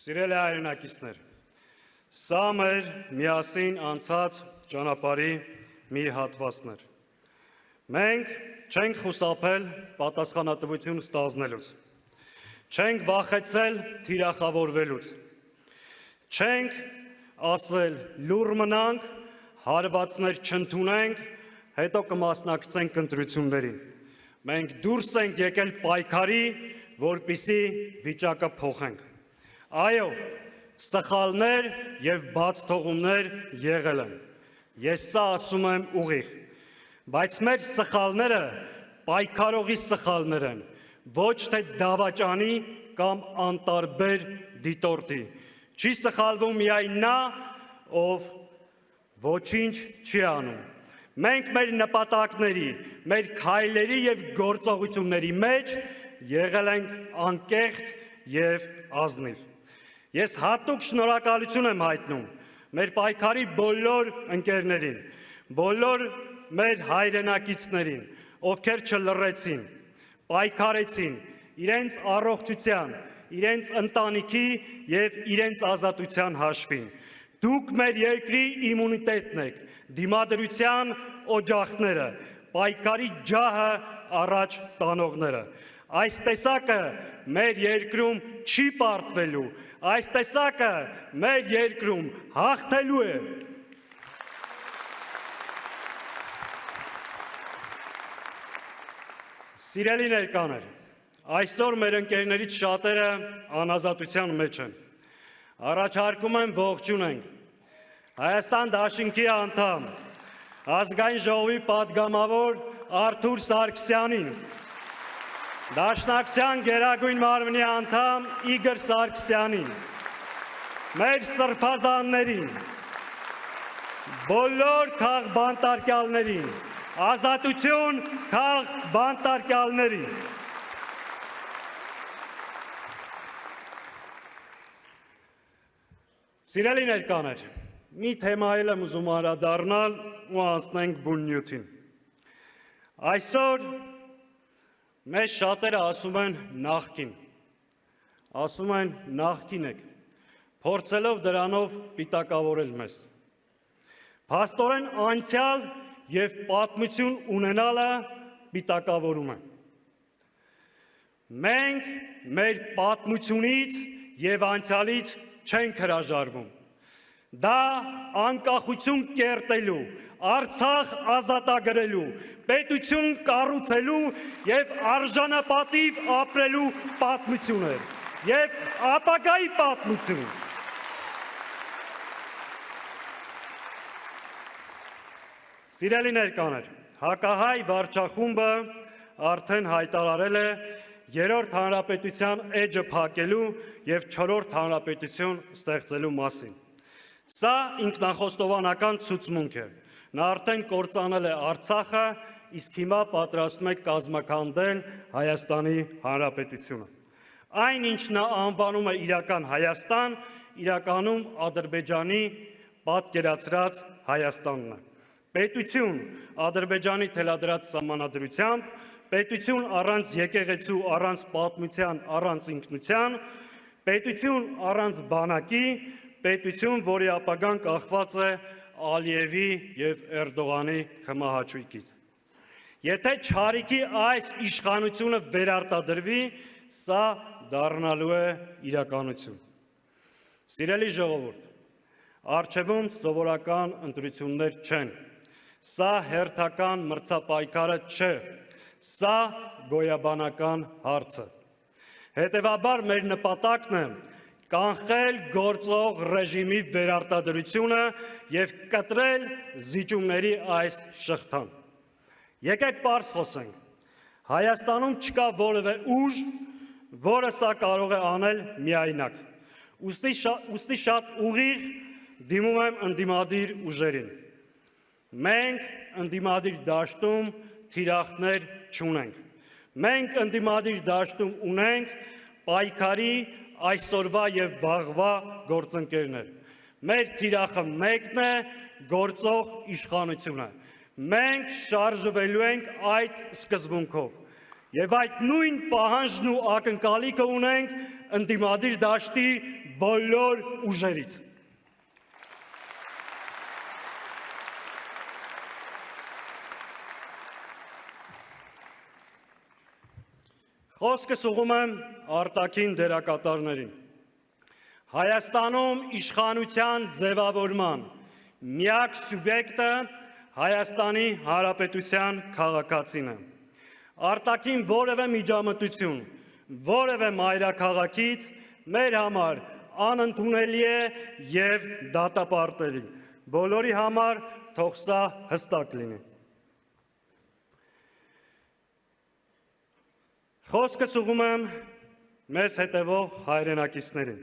Սիրելի հայրենակիցներ, սա մեր միասին անցած ճանապարհի մի հատվածն էր։ Մենք չենք խուսափել պատասխանատվություն ստանձնելուց, չենք վախեցել թիրախավորվելուց, չենք ասել լուռ մնանք, հարվածներ չընդունենք, հետո կմասնակցենք ընտրություններին։ Մենք դուրս ենք եկել պայքարի, որպեսզի վիճակը փոխենք։ Այո, սխալներ և բաց թողումներ եղել են։ Ես սա ասում եմ ուղիղ, բայց մեր սխալները պայքարողի սխալներ են, ոչ թե դավաճանի կամ անտարբեր դիտորդի։ Չի սխալվում միայն նա, ով ոչինչ չի անում։ Մենք մեր նպատակների, մեր քայլերի և գործողությունների մեջ եղել ենք անկեղծ և ազնիվ։ Ես հատուկ շնորհակալություն եմ հայտնում մեր պայքարի բոլոր ընկերներին, բոլոր մեր հայրենակիցներին, ովքեր չլռեցին, պայքարեցին իրենց առողջության, իրենց ընտանիքի և իրենց ազատության հաշվին։ Դուք մեր երկրի իմունիտետն եք, դիմադրության օջախները, պայքարի ջահը առաջ տանողները։ Այս տեսակը մեր երկրում չի պարտվելու, այս տեսակը մեր երկրում հաղթելու է։ Սիրելի ներկաներ, այսօր մեր ընկերներից շատերը անազատության մեջ են։ Առաջարկում եմ ողջունենք Հայաստան դաշինքի անդամ, Ազգային ժողովի պատգամավոր Արթուր Սարգսյանին, Դաշնակցության գերագույն մարմնի անդամ Իգոր Սարգսյանին, մեր սրբազաններին, բոլոր քաղբանտարկյալներին, ազատություն քաղբանտարկյալներին։ Սիրելի ներկաներ, մի թեմայել եմ ուզում անդրադառնալ ու անցնենք բուն նյութին։ Այսօր մեզ շատերը ասում են նախկին, ասում են նախկին եք, փորձելով դրանով պիտակավորել մեզ։ Փաստորեն անցյալ և պատմություն ունենալը պիտակավորում է։ Մենք մեր պատմությունից և անցյալից չենք հրաժարվում։ Դա անկախություն կերտելու, Արցախ ազատագրելու, պետություն կառուցելու և արժանապատիվ ապրելու պատմություն է և ապագայի պատմություն։ Սիրելի ներկաներ, հակահայ վարչախումբը արդեն հայտարարել է երրորդ հանրապետության էջը փակելու և չորրորդ հանրապետություն ստեղծելու մասին։ Սա ինքնախոստովանական ցուցմունք է։ Նա արդեն կործանել է Արցախը, իսկ հիմա պատրաստում է կազմաքանդել Հայաստանի Հանրապետությունը։ Այն, ինչ նա անվանում է իրական Հայաստան, իրականում Ադրբեջանի պատկերացրած Հայաստանն է։ Պետություն Ադրբեջանի թելադրած սահմանադրությամբ, պետություն առանց եկեղեցու, առանց պատմության, առանց ինքնության, պետություն առանց բանակի, պետություն, որի ապագան կախված է Ալիևի և Էրդողանի քմահաճույքից։ Եթե չարիքի այս իշխանությունը վերարտադրվի, սա դառնալու է իրականություն։ Սիրելի ժողովուրդ, առջևում սովորական ընտրություններ չեն, սա հերթական մրցապայքարը չէ, սա գոյաբանական հարց է։ Հետևաբար մեր նպատակն է կանխել գործող ռեժիմի վերարտադրությունը և կտրել զիջումների այս շղթան։ Եկեք պարզ խոսենք, Հայաստանում չկա որևէ ուժ, որը սա կարող է անել միայնակ, ուստի շատ ուղիղ դիմում եմ ընդդիմադիր ուժերին։ Մենք ընդդիմադիր դաշտում թիրախներ չունենք, մենք ընդդիմադիր դաշտում ունենք պայքարի այսօրվա և վաղվա գործընկերներ։ Մեր թիրախը մեկն է, գործող իշխանությունը։ Մենք շարժվելու ենք այդ սկզբունքով և այդ նույն պահանջն ու ակնկալիքը ունենք ընդդիմադիր դաշտի բոլոր ուժերից։ Խոսքս ուղղում եմ արտաքին դերակատարներին։ Հայաստանում իշխանության ձևավորման միակ սուբյեկտը Հայաստանի Հանրապետության քաղաքացին է։ Արտաքին որևէ միջամտություն, որևէ մայրաքաղաքից մեր համար անընդունելի է և դատապարտելի։ Բոլորի համար թող սա հստակ լինի։ Խոսքս ուղղում եմ մեզ հետևող հայրենակիցներին։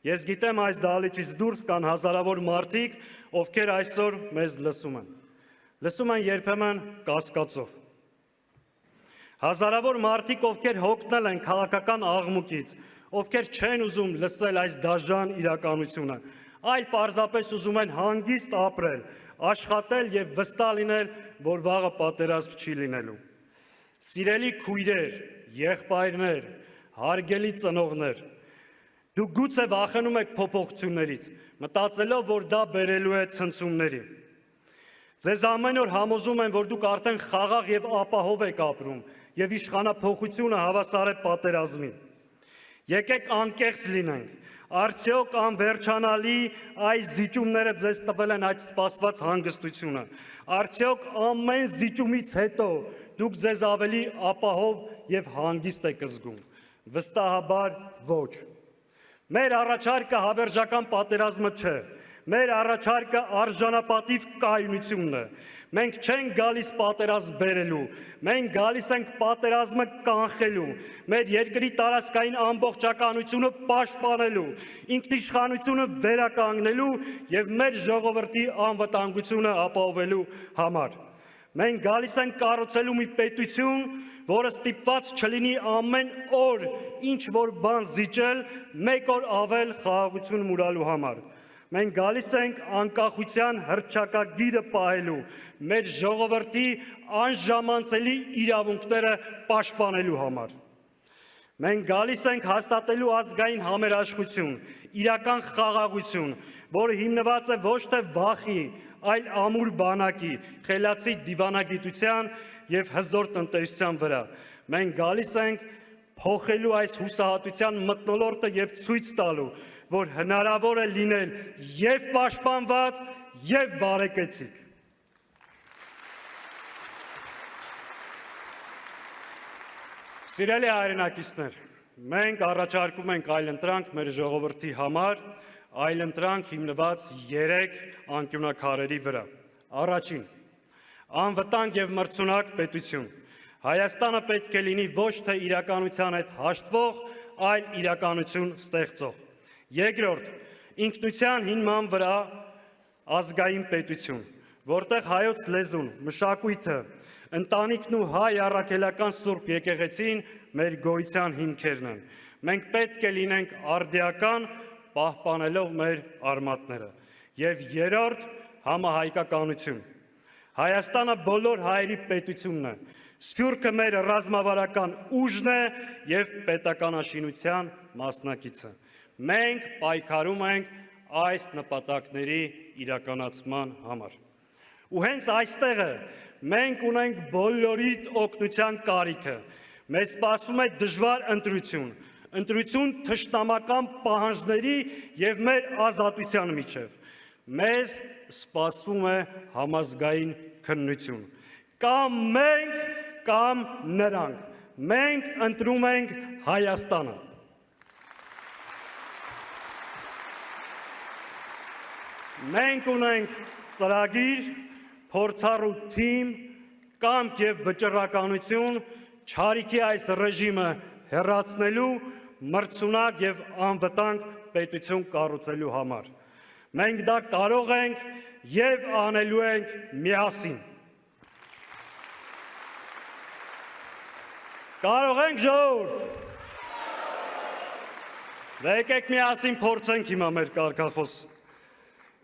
Ես գիտեմ այս դահլիճից դուրս կան հազարավոր մարդիկ, ովքեր այսօր մեզ լսում են։ Լսում են երբեմն կասկածով։ Հազարավոր մարդիկ, ովքեր հոգնել են քաղաքական աղմուկից, ովքեր չեն ուզում լսել այս դաժան իրականությունը, այլ պարզապես ուզում են հանգիստ ապրել, աշխատել և վստահ լինել, որ վաղը պատերազմ չի լինելու։ Սիրելի քույրեր, եղբայրներ, հարգելի ծնողներ, դուք գուցե վախենում եք փոփոխություններից, մտածելով, որ դա բերելու է ցնցումների։ Ձեզ ամեն օր համոզում են, որ դուք արդեն խաղաղ և ապահով եք ապրում և իշխանափոխությունը հավասար է պատերազմին։ Եկեք անկեղծ լինենք, արդյոք անվերջանալի այս զիջումները ձեզ տվել են այդ սպասված հանգստությունը, արդյոք ամեն զիջումից հետո դուք ձեզ ավելի ապահով և հանգիստ եք զգում։ Վստահաբար ոչ։ Մեր առաջարկը հավերժական պատերազմը չէ, մեր առաջարկը արժանապատիվ կայունությունն է։ Մենք չենք գալիս պատերազմ բերելու, մենք գալիս ենք պատերազմը կանխելու, մեր երկրի տարածքային ամբողջականությունը պաշտպանելու, ինքնիշխանությունը վերականգնելու և մեր ժողովրդի անվտանգությունը ապահովելու համար։ Մենք գալիս ենք կառուցելու մի պետություն, որը ստիպված չլինի ամեն օր ինչ-որ բան զիջել, մեկ օր ավել խաղաղություն մուրալու համար։ Մենք գալիս ենք անկախության հռչակագիրը պահելու, մեր ժողովրդի անժամանցելի իրավունքները պաշտպանելու համար։ Մենք գալիս ենք հաստատելու ազգային համերաշխություն, իրական խաղաղություն, որը հիմնված է ոչ թե վախի, այլ ամուր բանակի, խելացի դիվանագիտության և հզոր տնտեսության վրա։ Մենք գալիս ենք փոխելու այս հուսահատության մթնոլորտը և ցույց տալու, որ հնարավոր է լինել և պաշտպանված, և բարեկեցիկ։ Սիրելի հայրենակիցներ, մենք առաջարկում ենք այլընտրանք մեր ժողովրդի համար, այլընտրանք հիմնված 3 անկյունաքարերի վրա։ Առաջին, անվտանգ և մրցունակ պետություն։ Հայաստանը պետք է լինի ոչ թե իրականության հետ հաշտվող, այլ իրականություն ստեղծող։ Երկրորդ, ինքնության հիման վրա ազգային պետություն, որտեղ հայոց լեզուն, մշակույթը, ընտանիքն ու հայ առաքելական Սուրբ եկեղեցին մեր գոյության հիմքերն են։ Մենք պետք է լինենք արդիական, պահպանելով մեր արմատները։ Եվ երրորդ, համահայկականություն։ Հայաստանը բոլոր հայերի պետությունն է, Սփյուռքը մեր ռազմավարական ուժն է և պետականաշինության մասնակիցը։ Մենք պայքարում ենք այս նպատակների իրականացման համար։ Ու հենց այստեղ է մենք ունենք բոլորիդ օգնության կարիքը։ Մեզ սպասում է դժվար ընտրություն թշնամական պահանջների և մեր ազատության միջև։ Մեզ սպասվում է համազգային քննություն։ Կամ մենք, կամ նրանք։ Մենք ընտրում ենք Հայաստանը։ Մենք ունենք ծրագիր, փորձառու թիմ, կամք և վճռականություն չարիքի այս ռեժիմը հեռացնելու, մրցունակ և անվտանգ պետություն կառուցելու համար։ Մենք դա կարող ենք և անելու ենք միասին։ Կարող ենք ժողովուրդ։ Դե եկեք միասին փորձենք հիմա մեր կարգախոսը։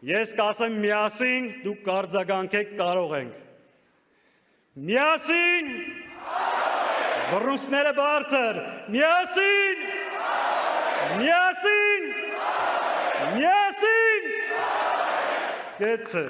Ես կասեմ միասին, դուք կարձագանքեք կարող ենք։ Միասին։ Բռունցքները բարձր։ Միասին։ Միասին։ Կեցը